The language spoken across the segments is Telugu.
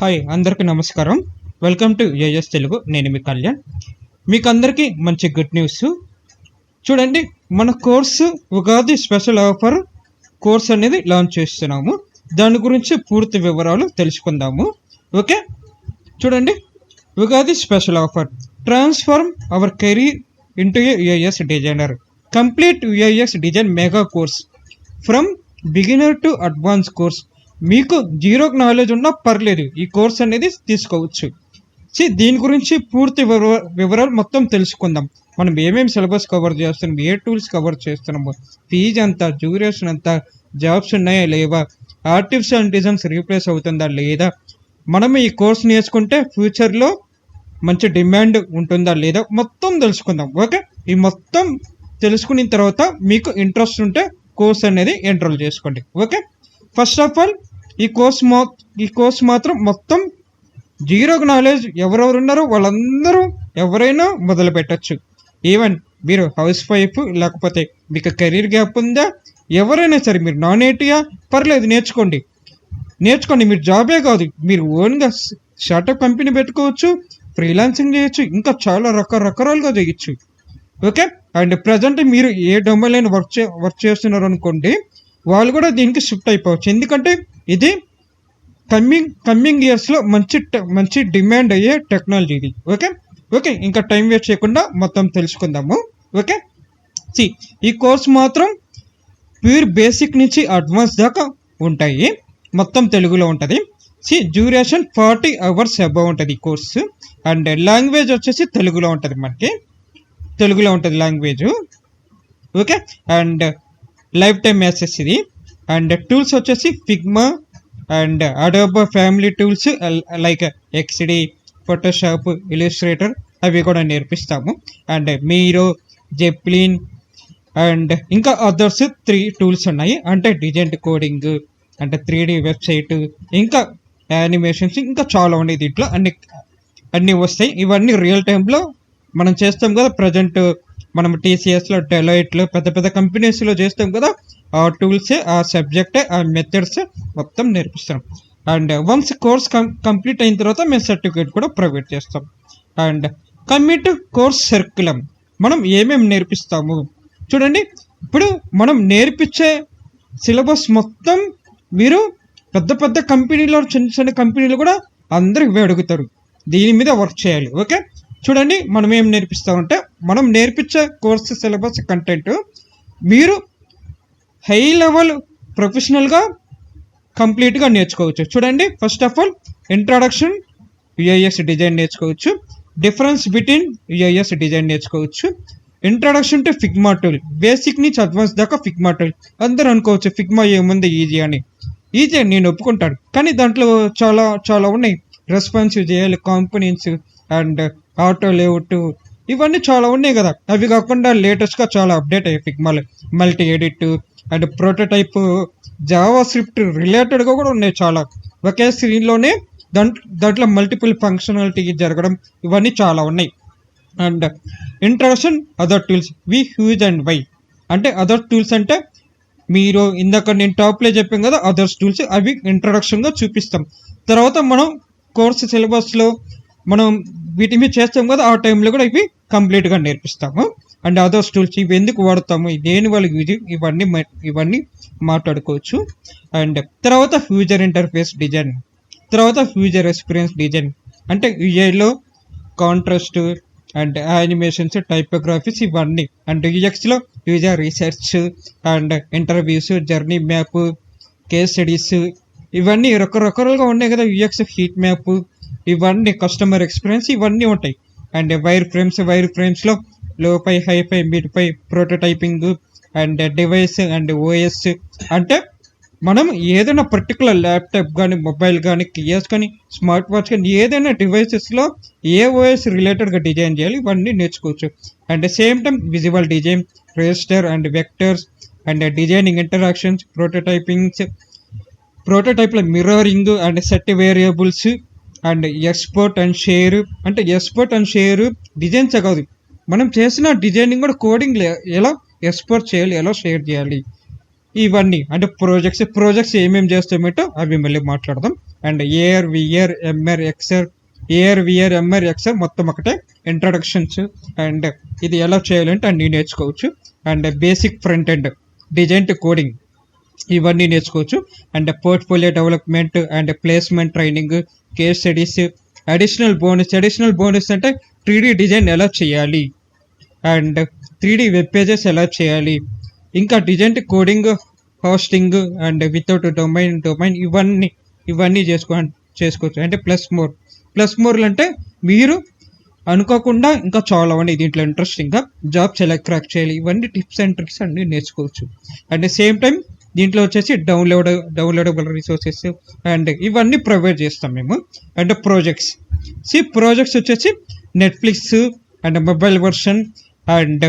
హాయ్ అందరికీ నమస్కారం. Welcome to AS Telugu. నేను మీ కళ్యాణ్. మీకు అందరికీ మంచి గుడ్ న్యూస్. చూడండి, మన course Ugadi special offer course అనేది లాంచ్ చేస్తున్నాము. దాని గురించి పూర్తి వివరాలు తెలుసుకుందాము. ఓకే, చూడండి, Ugadi special offer transform our career into UIS designer complete UIS design mega course from beginner to advance course. మీకు జీరో నాలెడ్జ్ ఉన్నా పర్లేదు, ఈ కోర్స్ అనేది తీసుకోవచ్చు. దీని గురించి పూర్తి వివరాలు మొత్తం తెలుసుకుందాం. మనం ఏమేమి సిలబస్ కవర్ చేస్తున్నాం, ఏ టూల్స్ కవర్ చేస్తున్నాము, ఫీజు ఎంత, డ్యూరేషన్ ఎంత, జాబ్స్ ఉన్నాయా లేవా, ఆర్టిఫిషియల్ ఇంటెలిజెన్స్ రీప్లేస్ అవుతుందా లేదా, మనం ఈ కోర్స్ నేర్చుకుంటే ఫ్యూచర్లో మంచి డిమాండ్ ఉంటుందా లేదా, మొత్తం తెలుసుకుందాం. ఓకే, ఈ మొత్తం తెలుసుకున్న తర్వాత మీకు ఇంట్రెస్ట్ ఉంటే కోర్స్ అనేది ఎన్రోల్ చేసుకోండి. ఓకే, ఫస్ట్ ఆఫ్ ఆల్ ఈ కోర్స్ మాత్రం మొత్తం జీరో నాలెడ్జ్ ఎవరెవరు ఉన్నారో వాళ్ళందరూ ఎవరైనా మొదలు పెట్టచ్చు. ఈవెన్ మీరు హౌస్ వైఫ్, లేకపోతే మీకు కెరీర్ గ్యాప్ ఉందా, ఎవరైనా సరే, మీరు నాన్ ఐటీయా పర్లేదు, నేర్చుకోండి. మీరు జాబే కాదు, మీరు ఓన్గా స్టార్టప్ కంపెనీ పెట్టుకోవచ్చు, ఫ్రీలాన్సింగ్ చేయొచ్చు, ఇంకా చాలా రకరకాలుగా చేయొచ్చు. ఓకే, అండ్ ప్రజెంట్ మీరు ఏ డొమైన్ వర్క్ చేస్తున్నారు అనుకోండి, వాళ్ళు కూడా దీనికి షిఫ్ట్ అయిపోవచ్చు. ఎందుకంటే ఇది కమింగ్ ఇయర్స్లో మంచి డిమాండ్ అయ్యే టెక్నాలజీ ఇది. ఓకే, ఇంకా టైం వేస్ట్ చేయకుండా మొత్తం తెలుసుకుందాము. ఓకే, ఈ కోర్స్ మాత్రం ప్యూర్ బేసిక్ నుంచి అడ్వాన్స్ దాకా ఉంటాయి, మొత్తం తెలుగులో ఉంటుంది. డ్యూరేషన్ 40 hours అబౌవ్ ఉంటుంది ఈ కోర్సు. అండ్ లాంగ్వేజ్ వచ్చేసి తెలుగులో ఉంటుంది, మనకి తెలుగులో ఉంటుంది language. Okay, and life time access ఇది. అండ్ టూల్స్ వచ్చేసి Figma and Adobe family tools like XD, Photoshop, Illustrator అవి కూడా నేర్పిస్తాము. అండ్ మీరో, జెప్లిన్ అండ్ ఇంకా అదర్స్ 3 టూల్స్ ఉన్నాయి. అంటే డిజైన్ కోడింగ్, అంటే 3D వెబ్సైట్, ఇంకా యానిమేషన్స్, ఇంకా చాలా ఉన్నాయి. దీంట్లో అన్నీ వస్తాయి. ఇవన్నీ రియల్ టైంలో మనం చేస్తాం కదా. ప్రజెంట్ మనం టీసీఎస్లో, డెలాయిట్లో, పెద్ద కంపెనీస్లో చేస్తాం కదా. ఆ టూల్సే, ఆ సబ్జెక్టే, ఆ మెథడ్స్ మొత్తం నేర్పిస్తాం. అండ్ వన్స్ కోర్స్ కంప్లీట్ అయిన తర్వాత మేము సర్టిఫికేట్ కూడా ప్రొవైడ్ చేస్తాం. అండ్ కమిట్ కోర్స్ సర్క్యులం మనం ఏమేమి నేర్పిస్తాము చూడండి. ఇప్పుడు మనం నేర్పించే సిలబస్ మొత్తం మీరు పెద్ద కంపెనీలో, చిన్న కంపెనీలు కూడా అందరికి అడుగుతారు, దీని మీద వర్క్ చేయాలి. ఓకే, చూడండి, మనం ఏం నేర్పిస్తామంటే, మనం నేర్పించే కోర్సు సిలబస్ కంటెంట్ మీరు హై లెవెల్ ప్రొఫెషనల్గా కంప్లీట్గా నేర్చుకోవచ్చు. చూడండి, first of all introduction UIS design నేర్చుకోవచ్చు, డిఫరెన్స్ బిట్వీన్ యూఐఎస్ డిజైన్ నేర్చుకోవచ్చు, introduction to Figma tool, basic నుంచి అడ్వాన్స్ దాకా ఫిగ్మా టూల్. అందరూ అనుకోవచ్చు ఫిగ్మా ఏముంది ఈజీ అని. ఈజీ నేను ఒప్పుకుంటాను, కానీ దాంట్లో చాలా ఉన్నాయి. రెస్పాన్సివ్ చేయాలి, కాంపోనెంట్స్ అండ్ ఆటో లేఅవుట్, ఇవన్నీ చాలా ఉన్నాయి కదా. అవి కాకుండా లేటెస్ట్గా చాలా అప్డేట్ అయ్యాయి ఫిగ్మాలో. Multi edit and prototype, JavaScript రిలేటెడ్గా కూడా ఉన్నాయి చాలా. ఒకే స్క్రీన్లోనే దాంట్లో మల్టిపుల్ ఫంక్షనాలిటీ జరగడం, ఇవన్నీ చాలా ఉన్నాయి. అండ్ ఇంట్రడక్షన్ అదర్ టూల్స్, వి హ్యూజ్ అండ్ వై. అంటే అదర్ టూల్స్ అంటే మీరు ఇందాక నేను టాప్లో చెప్పాను కదా, అదర్స్ టూల్స్, అవి ఇంట్రడక్షన్గా చూపిస్తాం. తర్వాత మనం కోర్సు సిలబస్లో మనం వీటి మీద చేస్తాం కదా, ఆ టైంలో కూడా ఇవి కంప్లీట్గా నేర్పిస్తాము. అండ్ అదర్స్ టూల్స్ ఇవి ఎందుకు వాడతాము, దేని వల్ల యూజ్, ఇవన్నీ మాట్లాడుకోవచ్చు. అండ్ తర్వాత ఫ్యూచర్ ఇంటర్ఫేస్ డిజైన్, తర్వాత ఫ్యూచర్ ఎక్స్పీరియన్స్ డిజైన్, అంటే యూఐలో కాంట్రాస్ట్ అండ్ యానిమేషన్స్, టైపోగ్రఫీస్, ఇవన్నీ. అండ్ యూఎక్స్లో user research and interviews, journey map, case studies, ఇవన్నీ రకరకాలుగా ఉన్నాయి కదా. యూఎక్స్ హీట్ మ్యాప్, ఇవన్నీ కస్టమర్ ఎక్స్పీరియన్స్, ఇవన్నీ ఉంటాయి. అండ్ వైర్ ఫ్రేమ్స్లో lo fi, hi fi, mid fi, prototyping and device and OS. అంటే మనం ఏదైనా పర్టికులర్ ల్యాప్టాప్ కానీ, మొబైల్ కానీ, కియాస్ కానీ, స్మార్ట్ వాచ్ కానీ, ఏదైనా డివైసెస్లో ఏ ఓఎస్ రిలేటెడ్గా డిజైన్ చేయాలి, ఇవన్నీ నేర్చుకోవచ్చు. And same time visual design, register and vectors and designing interactions, ప్రోటోటైప్లో mirroring and set variables and export and share. అంటే ఎక్స్పోర్ట్ అండ్ షేర్ డిజైన్స్ కాదు, మనం చేసిన డిజైనింగ్ కూడా కోడింగ్ ఎలా ఎక్స్పోర్ట్ చేయాలి, ఎలా షేర్ చేయాలి, ఇవన్నీ. అంటే ప్రాజెక్ట్స్ ఏమేమి చేస్తామేటో అవి మళ్ళీ మాట్లాడదాం. And AR VR MR XR AR VR MR XR మొత్తం ఒకటే ఇంట్రడక్షన్స్ అండ్ ఇది ఎలా చేయాలంటే అన్నీ నేర్చుకోవచ్చు. And basic front end design to coding ఇవన్నీ నేర్చుకోవచ్చు. And portfolio development and placement training, case studies, additional bonus అంటే 3D డిజైన్ ఎలా చేయాలి అండ్ 3D వెబ్ పేజెస్ ఎలా చేయాలి, ఇంకా design to coding, hosting and without domain ఇవన్నీ చేసుకోవచ్చు. అంటే ప్లస్ మోర్లు అంటే మీరు అనుకోకుండా ఇంకా చాలా ఉన్నాయి దీంట్లో ఇంట్రెస్టింగ్గా జాబ్స్ ఎలా క్రాక్ చేయాలి, ఇవన్నీ టిప్స్ అండ్ ట్రిక్స్ అన్ని నేర్చుకోవచ్చు. అట్ ద సేమ్ టైం దీంట్లో వచ్చేసి డౌన్లోడబుల్ రిసోర్సెస్ అండ్ ఇవన్నీ ప్రొవైడ్ చేస్తాం మేము. అండ్ ప్రాజెక్ట్స్ వచ్చేసి Netflix and mobile version and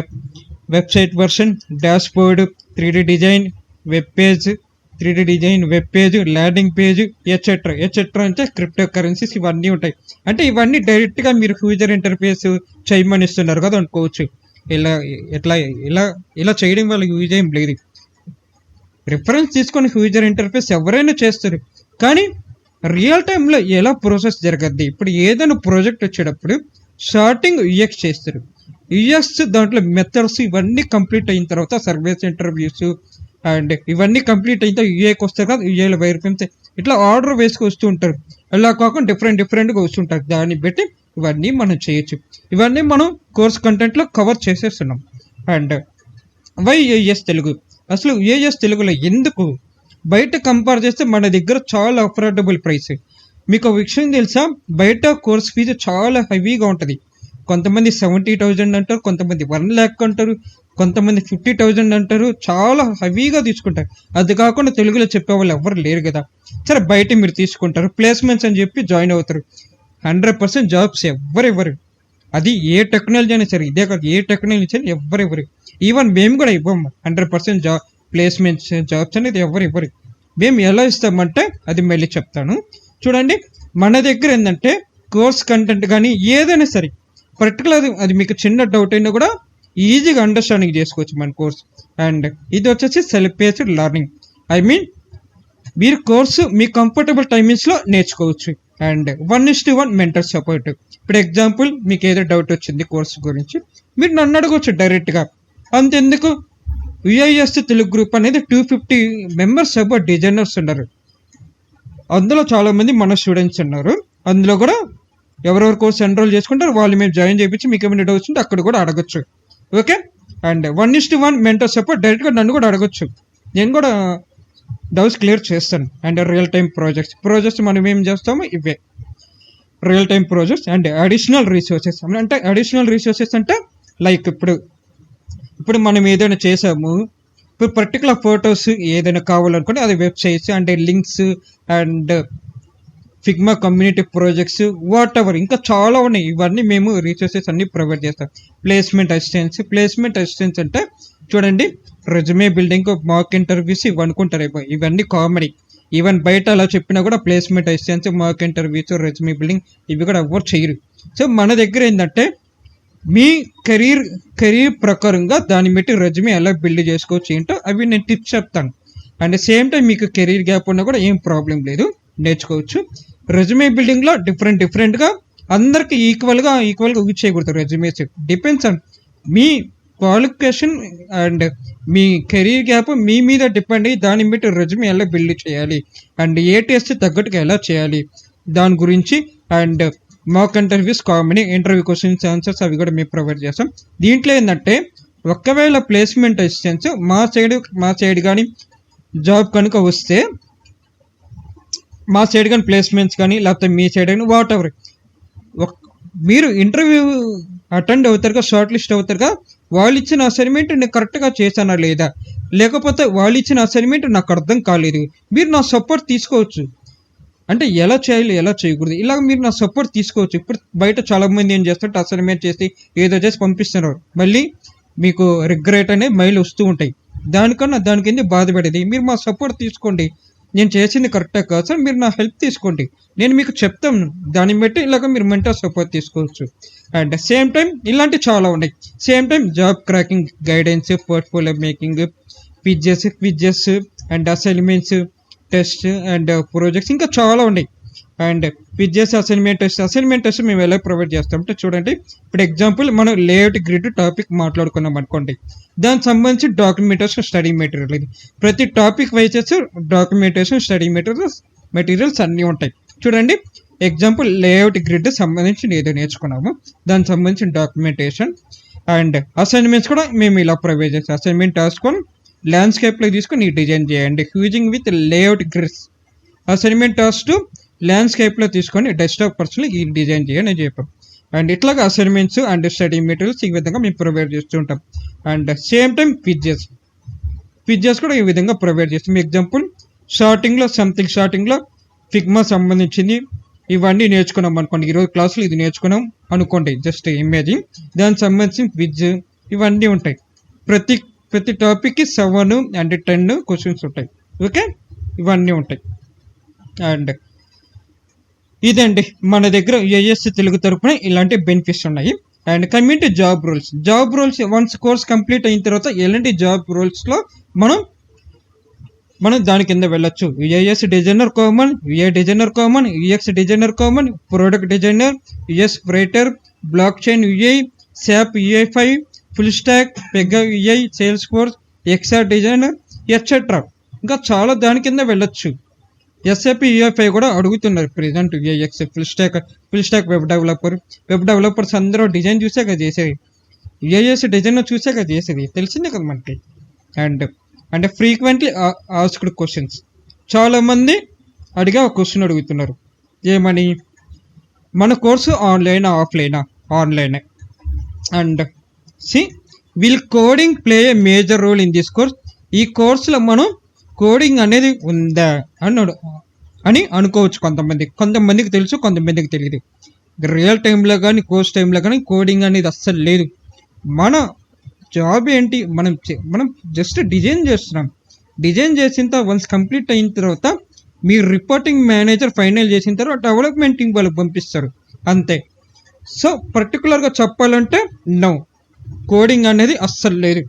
website version, dash board, 3D design, web page, landing page etcetera అంటే క్రిప్టో కరెన్సీస్ ఇవన్నీ ఉంటాయి. అంటే ఇవన్నీ డైరెక్ట్గా మీరు యూజర్ ఇంటర్ఫేస్ చేయమని ఇస్తున్నారు కదా అనుకోవచ్చు. ఇలా చేయడం వల్ల యూజ్ ఏం లేదు. రిఫరెన్స్ తీసుకొని యూజర్ ఇంటర్ఫేస్ ఎవరైనా చేస్తారు, కానీ రియల్ టైంలో ఎలా ప్రాసెస్ జరగద్ది. ఇప్పుడు ఏదైనా ప్రాజెక్ట్ వచ్చేటప్పుడు స్టార్టింగ్ యూఎక్స్ చేస్తారు. యూఎక్స్ దాంట్లో మెథడ్స్ ఇవన్నీ కంప్లీట్ అయిన తర్వాత సర్వీస్ ఇంటర్వ్యూస్ అండ్ ఇవన్నీ కంప్లీట్ అయితే యూఏకి వస్తారు కదా, యూఏలో వైర్ ఫ్రేమ్స్ ఇట్లా ఆర్డర్ వేసుకు వస్తూ ఉంటారు. అలా కాకుండా డిఫరెంట్గా వస్తుంటారు. దాన్ని బట్టి ఇవన్నీ మనం చేయొచ్చు. ఇవన్నీ మనం కోర్స్ కంటెంట్లో కవర్ చేసేస్తున్నాం. అండ్ వై యూఎస్ తెలుగు, అసలు యూఎస్ తెలుగులో ఎందుకు బయట కంపేర్ చేస్తే మన దగ్గర చాలా అఫోర్డబుల్ ప్రైస్. మీకు ఒక విషయం తెలుసా, బయట కోర్స్ ఫీజు చాలా హెవీగా ఉంటుంది. కొంతమంది 70,000 అంటారు, కొంతమంది 1 lakh అంటారు, కొంతమంది 50,000 అంటారు. చాలా హెవీగా తీసుకుంటారు. అది కాకుండా తెలుగులో చెప్పేవాళ్ళు ఎవరు లేరు కదా. సరే బయట మీరు తీసుకుంటారు, ప్లేస్మెంట్స్ అని చెప్పి జాయిన్ అవుతారు. 100% జాబ్స్ ఎవరెవరు, అది ఏ టెక్నాలజీ అయినా సరే, ఇదే కాదు ఏ టెక్నాలజీ సరే ఎవరెవరు. ఈవెన్ మేము కూడా ఇవ్వము 100% ప్లేస్మెంట్స్ జాబ్స్ అనేది ఎవరు. మేము ఎలా ఇస్తామంటే అది మళ్ళీ చెప్తాను. చూడండి, మన దగ్గర ఏంటంటే కోర్స్ కంటెంట్ కానీ ఏదైనా సరే పర్టికులర్ అది మీకు చిన్న డౌట్ అయినా కూడా ఈజీగా అండర్స్టాండింగ్ చేసుకోవచ్చు మన కోర్స్. అండ్ ఇది వచ్చేసి సెల్ఫ్ బేస్డ్ లెర్నింగ్. మీరు కోర్సు మీ కంఫర్టబుల్ టైమింగ్స్లో నేర్చుకోవచ్చు. And 1:1 mentor support. ఇప్పుడు ఎగ్జాంపుల్ మీకు ఏదో డౌట్ వచ్చింది కోర్సు గురించి, మీరు నన్ను అడగవచ్చు డైరెక్ట్గా. అంతెందుకు, యుఐఎస్ తెలుగు గ్రూప్ అనేది 250 మెంబర్స్ అబౌట్ డిజైనర్స్ ఉన్నారు. అందులో చాలామంది మన స్టూడెంట్స్ ఉన్నారు. అందులో కూడా ఎవరెవరు కోర్స్ ఎన్రోల్ చేసుకుంటారు వాళ్ళు మేము జాయిన్ చేయించి మీకు ఏమైనా డౌట్స్ ఉంటే అక్కడ కూడా అడగచ్చు. ఓకే. అండ్ 1:1 మెంటర్ సపోర్ట్ డైరెక్ట్గా నన్ను కూడా అడగచ్చు, నేను కూడా డౌట్స్ క్లియర్ చేస్తాను. అండ్ రియల్ టైం ప్రాజెక్ట్స్ మనం ఏం చేస్తామో ఇవే real time projects. And additional resources అంటే లైక్ ఇప్పుడు మనం ఏదైనా చేసాము, ఇప్పుడు పర్టికులర్ ఫొటోస్ ఏదైనా కావాలనుకుంటే అది websites and links and Figma community projects what ever ఇంకా చాలా ఉన్నాయి. ఇవన్నీ మేము రిసోర్సెస్ అన్ని ప్రొవైడ్ చేస్తాం. ప్లేస్మెంట్ అసిస్టెన్స్ అంటే చూడండి, రెజ్యూమే బిల్డింగ్, మాక్ ఇంటర్వ్యూస్ ఇవి అనుకుంటారు, ఇవన్నీ కామెడీ. ఈవెన్ బయట అలా చెప్పినా కూడా placement assistance, mock interviews, resume building ఇవి కూడా ఎవరు చేయరు. సో మన దగ్గర ఏంటంటే మీ కెరీర్ ప్రకారంగా దాన్ని బట్టి రెజ్యూమే ఎలా బిల్డ్ చేసుకోవచ్చు ఏంటో అవి నేను టిప్స్ చెప్తాను. అండ్ సేమ్ టైం మీకు కెరీర్ గ్యాప్ ఉన్నా కూడా ఏం ప్రాబ్లం లేదు, నేర్చుకోవచ్చు. రెజ్యూమే బిల్డింగ్లో డిఫరెంట్గా అందరికి ఈక్వల్గా యూజ్ చేయకూడదు రెజ్యూమేస్. డిపెండ్స్ ఆన్ మీ క్వాలిఫికేషన్ అండ్ మీ కెరీర్ గ్యాప్ మీ మీద డిపెండ్ అయ్యి దాన్ని బట్టి రెజ్యూమే ఎలా బిల్డ్ చేయాలి అండ్ ఏ టెస్ట్ తగ్గట్టుగా ఎలా చేయాలి దాని గురించి. And mock interviews, comedy interview questions answers అవి కూడా మేము ప్రొవైడ్ చేస్తాం. దీంట్లో ఏంటంటే ఒకవేళ ప్లేస్మెంట్ అసిస్టెన్స్ మా సైడ్ కానీ జాబ్ కనుక వస్తే, మా సైడ్ కానీ ప్లేస్మెంట్స్ కానీ లేకపోతే మీ సైడ్ కానీ వాట్ ఎవర్ మీరు ఇంటర్వ్యూ అటెండ్ అవుతారుగా, షార్ట్ లిస్ట్ అవుతారుగా, వాళ్ళు ఇచ్చిన అసైన్మెంట్ నేను కరెక్ట్గా చేశానా లేదా, లేకపోతే వాళ్ళు ఇచ్చిన అసైన్మెంట్ నాకు అర్థం కాలేదు, మీరు నా సపోర్ట్ తీసుకోవచ్చు. అంటే ఎలా చేయాలి ఎలా చేయకూడదు ఇలాగ మీరు నా సపోర్ట్ తీసుకోవచ్చు. ఇప్పుడు బయట చాలామంది ఏం చేస్తారు, అసైన్మెంట్ చేసి ఏదో చేసి పంపిస్తున్నారు, మళ్ళీ మీకు రిగ్రెట్ అనేది మైల్ వస్తూ ఉంటాయి. దానికి ఎందుకు బాధపడేది, మీరు మా సపోర్ట్ తీసుకోండి. నేను చేసింది కరెక్టే కాదు సార్, మీరు నా హెల్ప్ తీసుకోండి, నేను మీకు చెప్తాను, దాన్ని బట్టి ఇలాగ మీరు మెంటర్ సపోర్ట్ తీసుకోవచ్చు. అండ్ సేమ్ టైం ఇలాంటి చాలా ఉన్నాయి. Same time job cracking guidance, portfolio making, quizzes and assignments, test and projects ఇంకా చాలా ఉన్నాయి. అండ్ పిజిఎస్ అసైన్మెంట్ టెస్ట్ మేము ఎలా ప్రొవైడ్ చేస్తాం అంటే చూడండి, ఇప్పుడు ఎగ్జాంపుల్ మనం లేఅవుట్ గ్రిడ్ టాపిక్ మాట్లాడుకున్నాం అనుకోండి, దానికి సంబంధించి డాక్యుమెంటేషన్ స్టడీ మెటీరియల్, ఇది ప్రతి టాపిక్ వైజెస్ డాక్యుమెంటేషన్ స్టడీ మెటీరియల్స్ అన్నీ ఉంటాయి. చూడండి ఎగ్జాంపుల్ లేఅవుట్ గ్రిడ్ సంబంధించి ఏదో నేర్చుకున్నాము, దానికి సంబంధించిన డాక్యుమెంటేషన్ అండ్ అసైన్మెంట్స్ కూడా మేము ఇలా ప్రొవైడ్ చేస్తాం. అసైన్మెంట్ రాసుకొని ల్యాండ్స్కేప్లో తీసుకొని డిజైన్ చేయండి using with layout grids. Assignment task ల్యాండ్స్కేప్లో తీసుకొని డెస్క్టాప్ పర్సన్లో ఈ డిజైన్ చేయండి అని చెప్పాం. అండ్ ఇట్లాగా అసైన్మెంట్స్ అండ్ స్టడీ మెటీరియల్స్ ఈ విధంగా మేము ప్రొవైడ్ చేస్తూ ఉంటాం. అండ్ సేమ్ టైం క్విజెస్ కూడా ఈ విధంగా ప్రొవైడ్ చేస్తాం. ఎగ్జాంపుల్ స్టార్టింగ్లో ఫిగ్మా సంబంధించింది ఇవన్నీ నేర్చుకున్నాం అనుకోండి, ఈరోజు క్లాసులో ఇది నేర్చుకున్నాం అనుకోండి, జస్ట్ ఇమేజింగ్, దానికి సంబంధించిన క్విజ్ ఇవన్నీ ఉంటాయి. ప్రతి టాపిక్కి 7 and 10 క్వశ్చన్స్ ఉంటాయి. ఓకే, ఇవన్నీ ఉంటాయి. అండ్ ఇదండి మన దగ్గర ఏఎస్ తెలుగు తరపున ఇలాంటి బెనిఫిట్స్ ఉన్నాయి. And coming to job roles once course complete అయిన తర్వాత ఎలాంటి జాబ్ రోల్స్లో మనం దాని కింద వెళ్ళొచ్చు. UIS designer common, UI designer common, UX designer common, product designer, UX writer, blockchain UI, SAP UI five, full stack, Pega UI, Salesforce, XR designer etcetera, ఇంకా చాలా దాని కింద వెళ్ళొచ్చు. ఎస్ఏపి యుఐ5 కూడా అడుగుతున్నారు present. UIX full stack web developers అందరూ డిజైన్ చూసాక చేసేది, యుఐఎస్ డిజైనర్ చూసాక చేసేది, తెలిసిందే కదా మనకి. అండ్ ఫ్రీక్వెంట్లీ ఆస్క్డ్ క్వశ్చన్స్, చాలామంది అడిగే ఒక క్వశ్చన్ అడుగుతున్నారు, ఏమని, మన కోర్సు ఆన్లైనా ఆఫ్లైనా? ఆన్లైనే. And will coding play a major role in this course? ఈ కోర్సులో మనం కోడింగ్ అనేది ఉందా అని అనుకోవచ్చు. కొంతమందికి తెలుసు, కొంతమందికి తెలియదు. రియల్ టైంలో కానీ కోర్స్ టైంలో కానీ కోడింగ్ అనేది అస్సలు లేదు. మన జాబ్ ఏంటి, మనం జస్ట్ డిజైన్ చేస్తున్నాం. డిజైన్ చేసిన తర్వాత వన్స్ కంప్లీట్ అయిన తర్వాత మీ రిపోర్టింగ్ మేనేజర్ ఫైనల్ చేసిన తర్వాత డెవలప్మెంట్ టీం వాళ్ళకి పంపిస్తారు, అంతే. సో పర్టికులర్గా చెప్పాలంటే నో, కోడింగ్ అనేది అస్సలు లేదు.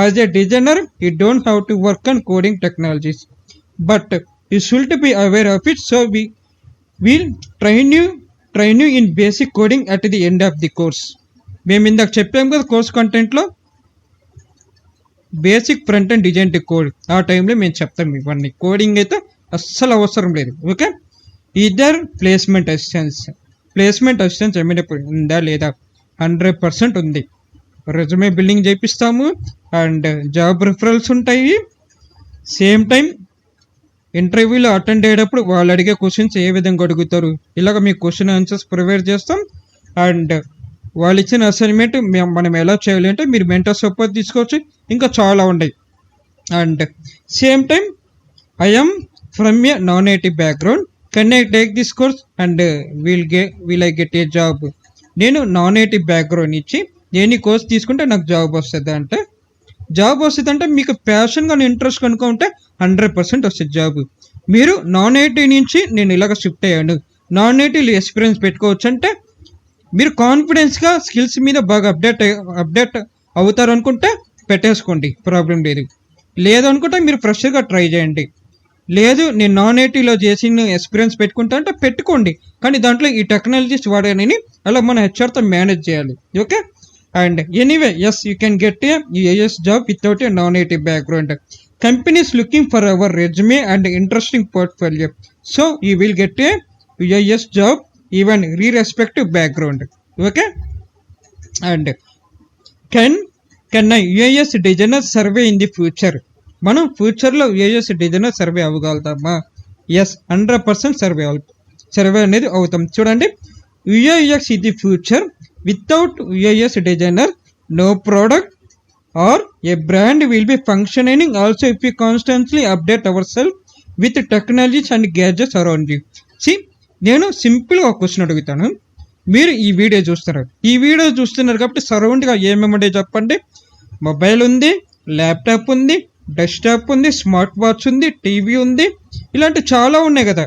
As a designer you don't have to work on coding technologies, but you should be aware of it. So we'll train you in basic coding at the end of the course. మేము ఇందాక చెప్పాం కదా కోర్స్ కంటెంట్లో basic front and design to code, ఆ టైంలో మేము చెప్తాం ఇవన్నీ. కోడింగ్ అయితే అస్సలు అవసరం లేదు. ఓకే, ఇద్దర్ ప్లేస్మెంట్ అసిస్టెన్స్ ఏమైనా ఉందా లేదా? 100% ఉంది. రెజ్యూమే బిల్డింగ్ చేపిస్తాము అండ్ జాబ్ రిఫరల్స్ ఉంటాయి. సేమ్ టైం ఇంటర్వ్యూలో అటెండ్ అయ్యేటప్పుడు వాళ్ళు అడిగే క్వశ్చన్స్ ఏ విధంగా అడుగుతారు, ఇలాగ మీకు క్వశ్చన్ ఆన్సర్స్ ప్రొవైడ్ చేస్తాం. అండ్ వాళ్ళు ఇచ్చిన అసైన్మెంట్ మనం ఎలా చేయాలి అంటే మీరు మెంటర్ సపోర్ట్ తీసుకోవచ్చు, ఇంకా చాలా ఉన్నాయి. And same time I'm from A non native background, can I take this course and will I get a job? నేను నాన్ నేటివ్ బ్యాక్గ్రౌండ్ ఇచ్చి నేను ఈ కోర్స్ తీసుకుంటే నాకు జాబ్ వస్తుంది అంటే మీకు ప్యాషన్ కానీ ఇంట్రెస్ట్ కనుక ఉంటే 100% వస్తుంది జాబ్. మీరు నాన్ నేటివ్ నుంచి నేను ఇలాగ షిఫ్ట్ అయ్యాను, నాన్ నేటివ్ ఎక్స్పీరియన్స్ పెట్టుకోవచ్చు అంటే మీరు కాన్ఫిడెన్స్గా స్కిల్స్ మీద బాగా అప్డేట్ అవుతారు అనుకుంటే పెట్టేసుకోండి, ప్రాబ్లం లేదు. లేదనుకుంటే మీరు ఫ్రెష్గా ట్రై చేయండి. లేదు నేను నాన్ నేటివ్లో చేసిన ఎక్స్పీరియన్స్ పెట్టుకుంటా అంటే పెట్టుకోండి, కానీ దాంట్లో ఈ టెక్నాలజీస్ వాడానని అలా మన హెచ్ఆర్తో మేనేజ్ చేయాలి. Okay, and anyway yes you can get a UX job without a non native background. Companies looking for our resume and interesting portfolio, so you will get a UX job even irrespective background. Okay, and can UIS designer survive in the future? మనం ఫ్యూచర్లో యుఐఎస్ డిజైనర్ సర్వే అవ్వగలుగుతామా? ఎస్, 100% సర్వే అనేది అవుతాం. చూడండి, UIX in the future without UIS designer no product or a brand will be functioning also if you constantly update our self with technologies and gadgets around you. నేను సింపుల్గా ఒక క్వశ్చన్ అడుగుతాను, మీరు ఈ వీడియో చూస్తున్నారు కాబట్టి సరౌండ్గా ఏమేమి చెప్పండి. మొబైల్ ఉంది, ల్యాప్టాప్ ఉంది, డెస్క్టాప్ ఉంది, స్మార్ట్ వాచ్ ఉంది, టీవీ ఉంది, ఇలాంటి చాలా ఉన్నాయి కదా.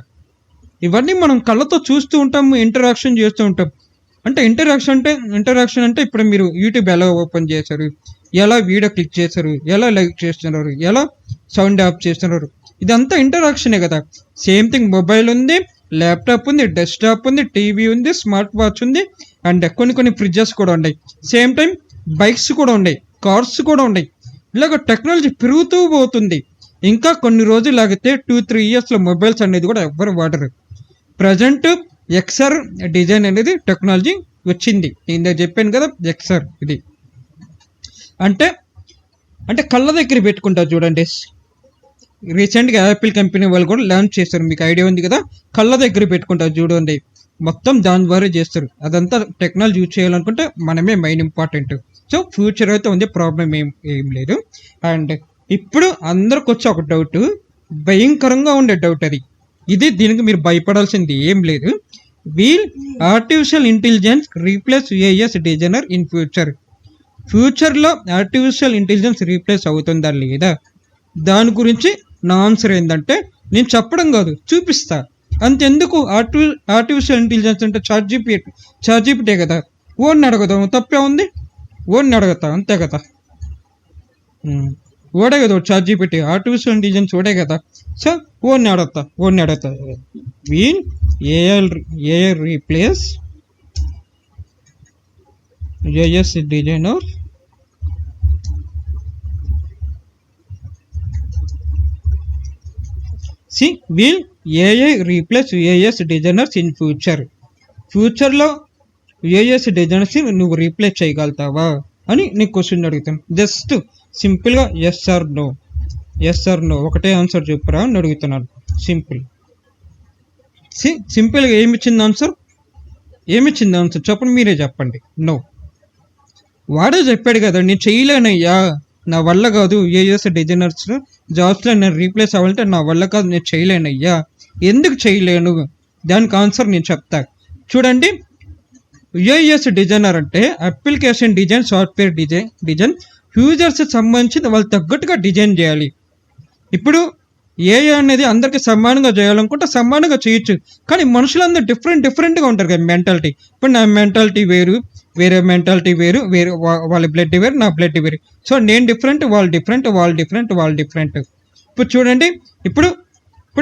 ఇవన్నీ మనం కళ్ళతో చూస్తూ ఉంటాము, ఇంటరాక్షన్ చేస్తూ ఉంటాం. అంటే ఇంటరాక్షన్ అంటే ఇప్పుడు మీరు యూట్యూబ్ ఎలా ఓపెన్ చేశారు, ఎలా వీడియో క్లిక్ చేశారు, ఎలా లైక్ చేస్తున్నారు, ఎలా సౌండ్ ఆఫ్ చేస్తున్నారు, ఇదంతా ఇంటరాక్షనే కదా. సేమ్ థింగ్ మొబైల్ ఉంది, ల్యాప్టాప్ ఉంది, డెస్క్టాప్ ఉంది, టీవీ ఉంది, స్మార్ట్ వాచ్ ఉంది, అండ్ కొన్ని ఫ్రిడ్జెస్ కూడా ఉన్నాయి. సేమ్ టైం బైక్స్ కూడా ఉన్నాయి, కార్స్ కూడా ఉన్నాయి. ఇలాగ టెక్నాలజీ పెరుగుతూ పోతుంది. ఇంకా కొన్ని రోజులు లాగితే 2-3 ఇయర్స్లో మొబైల్స్ అనేది కూడా ఎవ్వరు వాడరు. ప్రజెంట్ ఎక్స్ఆర్ డిజైన్ అనేది టెక్నాలజీ వచ్చింది. నేను చెప్పాను కదా ఎక్స్ఆర్ ఇది అంటే కళ్ళ దగ్గర పెట్టుకుంటారు చూడండి. రీసెంట్గా యాపిల్ కంపెనీ వాళ్ళు కూడా లాంచ్ చేస్తారు, మీకు ఐడియా ఉంది కదా. కళ్ళ దగ్గర పెట్టుకుంటారు చూడండి, మొత్తం దాని ద్వారా చేస్తారు. అదంతా టెక్నాలజీ యూజ్ చేయాలనుకుంటే మనమే మెయిన్ ఇంపార్టెంట్. సో ఫ్యూచర్ అయితే ఉంది, ప్రాబ్లం ఏం లేదు. అండ్ ఇప్పుడు అందరికి వచ్చే ఒక డౌట్, భయంకరంగా ఉండే డౌట్ అది. దీనికి మీరు భయపడాల్సింది ఏం లేదు. Will artificial intelligence replace as designer in ఫ్యూచర్లో ఆర్టిఫిషియల్ ఇంటెలిజెన్స్ రీప్లేస్ అవుతుందా లేదా, దాని గురించి నా ఆన్సర్ ఏంటంటే, నేను చెప్పడం కాదు చూపిస్తా. అంతెందుకు ఆర్టిఫిషియల్ ఇంటెలిజెన్స్ అంటే చాట్ జీపీటీ కదా, ఓడిని అడగదాం, తప్పే ఉంది. ఓడిని అడగతా, అంతే కదా. ఓడే కదా చాట్ జీపీటీ, ఆర్టిఫిషియల్ ఇంటెలిజెన్స్ ఓడే కదా. సో ఓడిని అడగతా. Will AI replace as designer will AI replace UX designers in ఫ్యూచర్లో ఏఎస్ డిజైనర్స్ నువ్వు రీప్లేస్ చేయగలుగుతావా అని నీకు క్వశ్చన్ అడుగుతాను. జస్ట్ సింపుల్గా ఎస్ ఆర్ నో ఒకటే ఆన్సర్ చెప్పురా అని అడుగుతున్నాను. సింపుల్గా ఏమిచ్చింది ఆన్సర్ చెప్పండి, మీరే చెప్పండి. నో. వాడే చెప్పాడు కదా, నేను చేయలేనయ్యా, నా వల్ల కాదు, ఏఎస్ డిజైనర్స్ జాబ్స్లో నేను రీప్లేస్ అవ్వాలంటే నా వల్ల కాదు, నేను చేయలేనయ్యా. ఎందుకు చేయలేను, దానికి ఆన్సర్ నేను చెప్తా. చూడండి, ఏఎస్ డిజైనర్ అంటే application design, software design users సంబంధించి వాళ్ళు తగ్గట్టుగా డిజైన్ చేయాలి. ఇప్పుడు ఏఐ అనేది అందరికీ సమానంగా చేయాలనుకుంటే సమానంగా చేయొచ్చు, కానీ మనుషులందరూ డిఫరెంట్గా ఉంటారు కదా మెంటాలిటీ. ఇప్పుడు నా మెంటాలిటీ వేరు, వేరే మెంటాలిటీ వేరు, వాళ్ళ బ్లడ్ వేరు, నా బ్లడ్ వేరు. సో నేను డిఫరెంట్, వాళ్ళు డిఫరెంట్. ఇప్పుడు చూడండి, ఇప్పుడు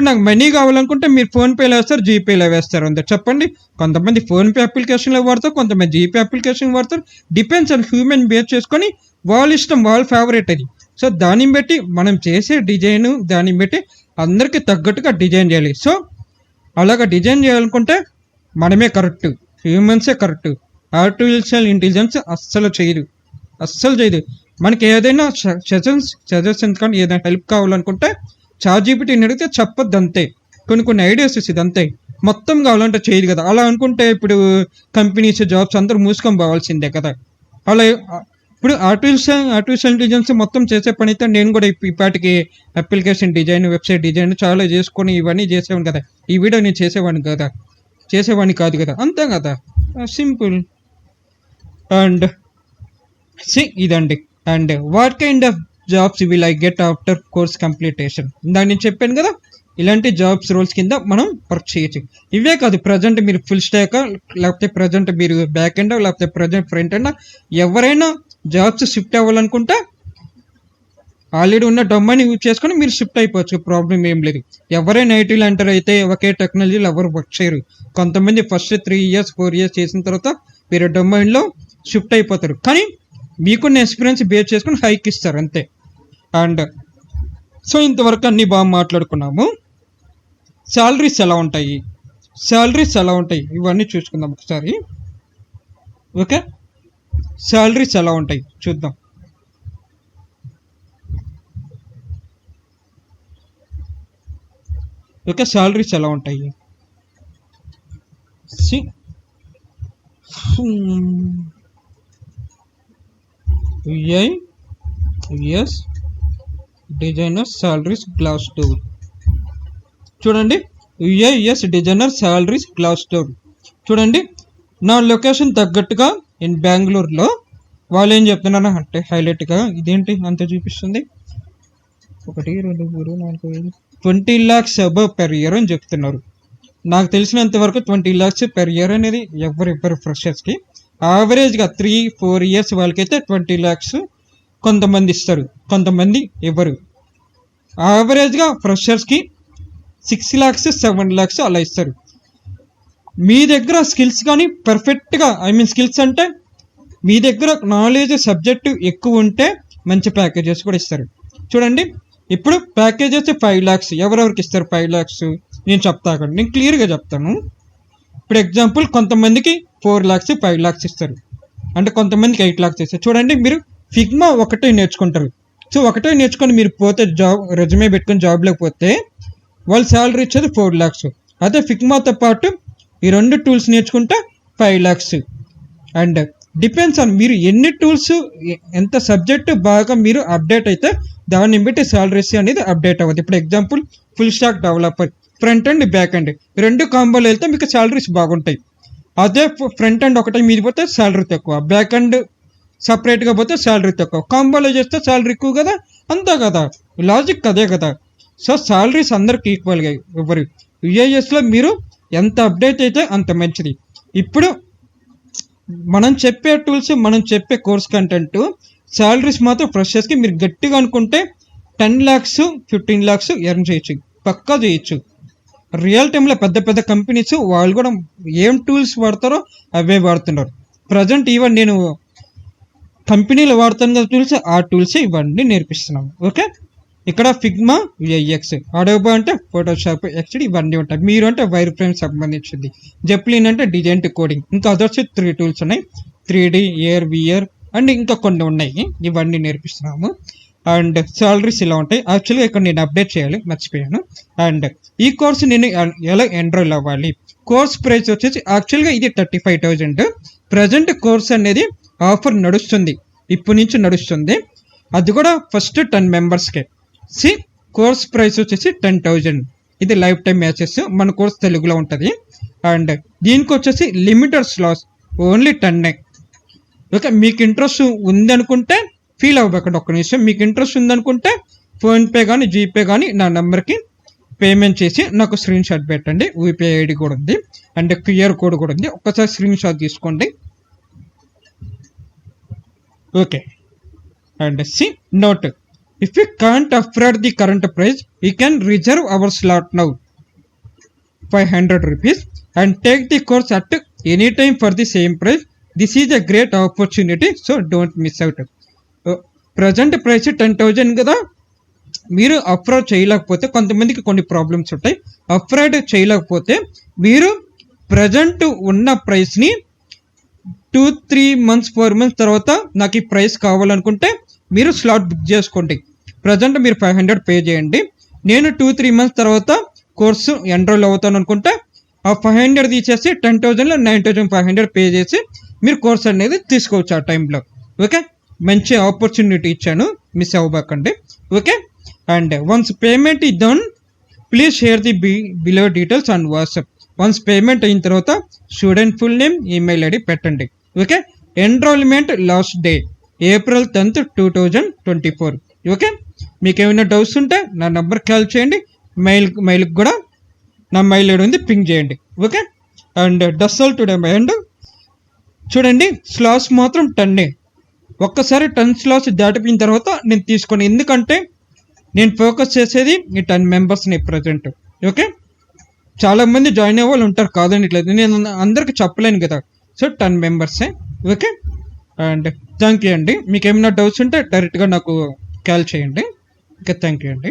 నాకు మనీ కావాలనుకుంటే మీరు ఫోన్పేలో వేస్తారు, జీపేలో వేస్తారు, అంతే. చెప్పండి, కొంతమంది ఫోన్పే అప్లికేషన్లో వాడతారు, కొంతమంది జీపే అప్లికేషన్ వాడతారు. డిపెండ్స్ ఆన్ హ్యూమన్ బేస్ చేసుకొని వాళ్ళ ఇష్టం, వాళ్ళ ఫేవరెట్ అది. సో దాన్ని బట్టి మనం చేసే డిజైన్, దాన్ని బట్టి అందరికీ తగ్గట్టుగా డిజైన్ చేయాలి. సో అలాగా డిజైన్ చేయాలనుకుంటే మనమే కరెక్ట్, హ్యూమన్సే కరెక్ట్. ఆర్టిఫిషియల్ ఇంటెలిజెన్స్ అస్సలు చేయదు. మనకి ఏదైనా సజెషన్స్ కానీ ఏదైనా హెల్ప్ కావాలనుకుంటే చాట్ జీపీటీని అడిగితే చెప్పొద్దు, అంతే. కొన్ని ఐడియాస్ ఇస్తుంది, అంతే. మొత్తం కావాలంటే చేయదు కదా. అలా అనుకుంటే ఇప్పుడు కంపెనీస్, జాబ్స్ అందరూ మూసుకొని పోవాల్సిందే కదా. అలా ఇప్పుడు ఆర్టిఫిషియల్ ఇంటెలిజెన్స్ మొత్తం చేసే పని అయితే నేను కూడా ఇప్పటికి అప్లికేషన్ డిజైన్, వెబ్సైట్ డిజైన్ చాలా చేసుకొని ఇవన్నీ చేసేవాడిని కదా. ఈ వీడియో నేను చేసేవాడిని కాదు కదా, అంతే కదా, సింపుల్. అండ్ ఇదండి. And what kind of jobs will I get after course completion, ఇందాక నేను చెప్పాను కదా. ఇలాంటి జాబ్స్ రోల్స్ కింద మనం వర్క్ చేయొచ్చు. ఇవే కాదు, ప్రజెంట్ మీరు ఫుల్ స్టాక్, లేకపోతే ప్రజెంట్ మీరు బ్యాక్ ఎండ్, లేకపోతే ప్రజెంట్ ఫ్రంట్ ఎండ్, ఎవరైనా జాబ్స్ షిఫ్ట్ అవ్వాలనుకుంటే ఆల్రెడీ ఉన్న డొమైన్ యూజ్ చేసుకొని మీరు షిఫ్ట్ అయిపోవచ్చు, ప్రాబ్లం ఏం లేదు. ఎవరైనా ఐటీలు ఎంటర్ అయితే ఒకే టెక్నాలజీలో ఎవరు వర్క్ చేయరు. కొంతమంది ఫస్ట్ 3 years 4 years చేసిన తర్వాత వేరే డొమైన్లో షిఫ్ట్ అయిపోతారు, కానీ మీకున్న ఎక్స్పీరియన్స్ బేస్ చేసుకుని హైక్ ఇస్తారు, అంతే. అండ్ సో ఇంతవరకు అన్నీ బాగా మాట్లాడుకున్నాము. శాలరీస్ ఎలా ఉంటాయి, ఇవన్నీ చూసుకుందాం ఒకసారి. ఓకే, శాలరీస్ ఎలా ఉంటాయి చూద్దాం. ఓకే, శాలరీస్ ఎలా ఉంటాయి. S designer salaries Glassdoor. చూడండి, యుఐఎస్ డిజైనర్ సాలరీస్ గ్లాస్డోర్. చూడండి, నా లొకేషన్ తగ్గట్టుగా ఇన్ బెంగళూరులో వాళ్ళు ఏం చెప్తున్నారు అంటే హైలైట్గా, ఇదేంటి అంత చూపిస్తుంది, 1 2 3 4 5 20 lakhs అబవ్ పెర్ ఇయర్ అని చెప్తున్నారు. నాకు తెలిసినంత వరకు 20 lakhs పెర్ ఇయర్ అనేది ఎవరు ఫ్రెషర్స్కి యావరేజ్గా 3-4 years వాళ్ళకైతే 20 lakhs కొంతమంది ఇస్తారు, కొంతమంది ఇవ్వరు. యావరేజ్గా ఫ్రెషర్స్కి 6 lakhs 7 lakhs అలా ఇస్తారు. మీ దగ్గర స్కిల్స్ కానీ పర్ఫెక్ట్గా, స్కిల్స్ అంటే మీ దగ్గర నాలెడ్జ్ సబ్జెక్టు ఎక్కువ ఉంటే మంచి ప్యాకేజెస్ కూడా ఇస్తారు. చూడండి, ఇప్పుడు ప్యాకేజెస్ 5 lakhs ఎవరెవరికి ఇస్తారు? 5 lakhs నేను చెప్తా కండి, నేను క్లియర్గా చెప్తాను. ఇప్పుడు ఎగ్జాంపుల్ కొంతమందికి 4 lakhs 5 lakhs ఇస్తారు, అంటే కొంతమందికి 8 lakhs ఇస్తారు. చూడండి, మీరు ఫిగ్మా ఒకటే నేర్చుకుంటారు. సో ఒకటే నేర్చుకొని మీరు పోతే జాబ్ రెజ్యూమే పెట్టుకొని జాబ్లోకి పోతే వాళ్ళ శాలరీ ఇచ్చేది 4 lakhs. అదే ఫిగ్మాతో పాటు ఈ 2 tools నేర్చుకుంటే 5 lakhs. అండ్ డిపెండ్స్ ఆన్ మీరు ఎన్ని టూల్స్, ఎంత సబ్జెక్ట్ బాగా మీరు అప్డేట్ అయితే దాన్ని బట్టి శాలరీస్ అనేది అప్డేట్ అవ్వదు. ఇప్పుడు example full stack developer, front and back and 2 కాంబోలు వెళ్తే మీకు శాలరీస్ బాగుంటాయి. అదే ఫ్రంట్ అండ్ ఒకటే మీద పోతే శాలరీ తక్కువ, బ్యాక్ అండ్ సపరేట్గా పోతే శాలరీ తక్కువ, కాంబోలో చేస్తే శాలరీ ఎక్కువ కదా, అంతా కదా, లాజిక్ అదే కదా. సో శాలరీస్ అందరికి ఈక్వల్గా ఇవ్వరు. యూఏఎస్లో మీరు ఎంత అప్డేట్ అయితే అంత మంచిది. ఇప్పుడు మనం చెప్పే టూల్స్, మనం చెప్పే కోర్స్ కంటెంట్, శాలరీస్ మాత్రం ఫ్రెషర్స్కి మీరు గట్టిగా అనుకుంటే 10 lakhs 15 lakhs ఎర్న్ చేయొచ్చు, పక్కా చేయొచ్చు. రియల్ టైంలో పెద్ద పెద్ద కంపెనీస్ వాళ్ళు కూడా ఏం టూల్స్ వాడతారో అవే వాడుతున్నారు. ప్రజెంట్ ఈవెన్ నేను కంపెనీలో వాడుతాను కదా టూల్స్, ఆ టూల్స్ ఇవన్నీ నేర్పిస్తున్నాము. ఓకే, ఇక్కడ ఫిగ్మా, విఐఎక్స్, అడోబా అంటే ఫోటోషాప్, ఎక్స్డి ఇవన్నీ ఉంటాయి. మీరు అంటే వైర్ ఫ్రేమ్ సంబంధించింది, జెప్లిన్ అంటే డిజైన్ టు కోడింగ్, ఇంకా అదర్స్ 3 tools ఉన్నాయి, 3D, AR, VR అండ్ ఇంకా కొన్ని ఉన్నాయి. ఇవన్నీ నేర్పిస్తున్నాము. అండ్ సాలరీస్ ఇలా ఉంటాయి. యాక్చువల్గా ఇక్కడ నేను అప్డేట్ చేయాలి, మర్చిపోయాను. అండ్ ఈ కోర్సు నేను ఎలా ఎన్రోల్ అవ్వాలి? కోర్స్ ప్రైస్ వచ్చేసి యాక్చువల్గా ఇది 35,000. ప్రజెంట్ కోర్స్ అనేది ఆఫర్ నడుస్తుంది, ఇప్పటి నుంచి నడుస్తుంది. అది కూడా ఫస్ట్ 10 members-కే. కోర్స్ ప్రైస్ వచ్చేసి 10,000. ఇది లైఫ్ టైం మ్యాచెస్, మన కోర్స్ తెలుగులో ఉంటుంది. అండ్ దీనికి వచ్చేసి లిమిటెడ్ స్లాట్స్, ఓన్లీ 10. ఓకే, మీకు ఇంట్రెస్ట్ ఉందనుకుంటే ఫీల్ అవ్వకండి ఒక్క నిమిషం. మీకు ఇంట్రెస్ట్ ఉందనుకుంటే ఫోన్పే కానీ జీపే కానీ నా నెంబర్కి పేమెంట్ చేసి నాకు స్క్రీన్ షాట్ పెట్టండి. యూపీఐ ఐడి కూడా ఉంది అండ్ QR కోడ్ కూడా ఉంది, ఒక్కసారి స్క్రీన్ షాట్ తీసుకోండి. Okay, and note, if you can't afford the current price, we can reserve our slot now, 500 rupees, and take the course at any time for the same price. This is a great opportunity, so don't miss out. Present price 10,000 కదా, మీరు అఫోర్డ్ చేయలేకపోతే, కొంతమందికి కొన్ని ప్రాబ్లమ్స్ ఉంటాయి, అఫోర్డ్ చేయలేకపోతే మీరు ప్రజెంట్ ఉన్న ప్రైస్ని 2-3 months 4 months తర్వాత నాకు ఈ ప్రైస్ కావాలనుకుంటే మీరు స్లాట్ బుక్ చేసుకోండి. ప్రజెంట్ మీరు 500 పే చేయండి. నేను 2-3 months తర్వాత కోర్సు ఎన్రోల్ అవుతాను అనుకుంటే ఆ 500 తీసేసి 10,000లో 9,500 పే చేసి మీరు కోర్స్ అనేది తీసుకోవచ్చు ఆ టైంలో. ఓకే, మంచి ఆపర్చునిటీ ఇచ్చాను, మిస్ అవ్వకండి. Okay, and once payment is done, please share the below details on WhatsApp. Once payment అయిన తర్వాత student full name, email ID పెట్టండి. Okay, enrollment last day April 10th 2024. Okay, మీకు ఏమైనా డౌట్స్ ఉంటే నా నెంబర్ కాల్ చేయండి, మెయిల్కి కూడా నా మెయిల్ ఐడి ఉంది, పింక్ చేయండి. ఓకే, అండ్ డస్సల్ టుడే అండ్ చూడండి, స్లాట్స్ మాత్రం 10. ఒక్కసారి 10 slots దాటిపోయిన తర్వాత నేను తీసుకోండి, ఎందుకంటే నేను ఫోకస్ చేసేది ఈ 10 members-ని ప్రజెంట్. ఓకే, చాలామంది జాయిన్ అయ్యే వాళ్ళు ఉంటారు, కాదనిట్లేదు, నేను అందరికి చెప్పలేను కదా. సో 10 members-ఏ. ఓకే, అండ్ థ్యాంక్ యూ అండి. మీకు ఏమైనా డౌట్స్ ఉంటే డైరెక్ట్గా నాకు కాల్ చేయండి. ఓకే, థ్యాంక్ యూ అండి.